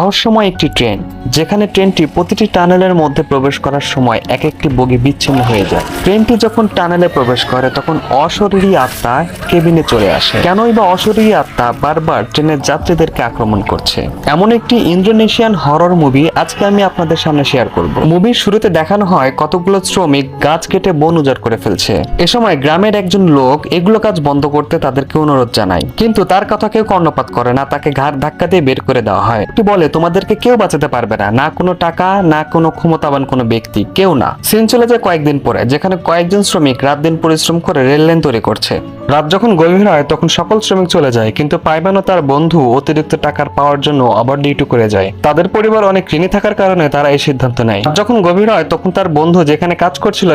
রহস্যময় একটি ট্রেন, যেখানে ট্রেনটি প্রতিটি টানেলের মধ্যে প্রবেশ করার সময় এক একটি বগি বিচ্ছিন্ন হয়ে যায়। ট্রেনটি যখন টানেলে প্রবেশ করে তখন অশরীরী আত্মা কেবিনে চলে আসে। কেনই বা অশরীরী আত্মা বারবার ট্রেনের যাত্রীদেরকে আক্রমণ করছে? এমন একটি ইন্দোনেশিয়ান হরর মুভি আজকে আমি আপনাদের সামনে শেয়ার করব। মুভির শুরুতে দেখানো হয় কতগুলো শ্রমিক গাছ কেটে বন উজাড় করে ফেলছে। এ সময় গ্রামের একজন লোক এগুলো কাজ বন্ধ করতে তাদেরকে অনুরোধ জানায়, কিন্তু তার কথা কেউ কর্ণপাত করে না। তাকে ঘাড় ধাক্কা দিয়ে বের করে দেওয়া হয়। বলে, তোমাদেরকে কেউ বাঁচাতে পারবে না, না কোনো টাকা, না কোনো ক্ষমতাবান কোনো ব্যক্তি, কেউ না। সিন চলে যায় কয়েকদিন পরে, যেখানে কয়েকজন শ্রমিক রাত দিন পরিশ্রম করে রেল লাইন তৈরি করছে। রাত যখন গভীর হয় তখন সকল শ্রমিক চলে যায়, কিন্তু পাইবান ও তার বন্ধু অতিরিক্ত টাকার পাওয়ার জন্য আবার ডিউটি করে যায়। তাদের পরিবার অনেক ঋণী থাকার কারণে তারা এই সিদ্ধান্ত নেয়। যখন গভীর হয় তখন তার বন্ধু যেখানে কাজ করছিল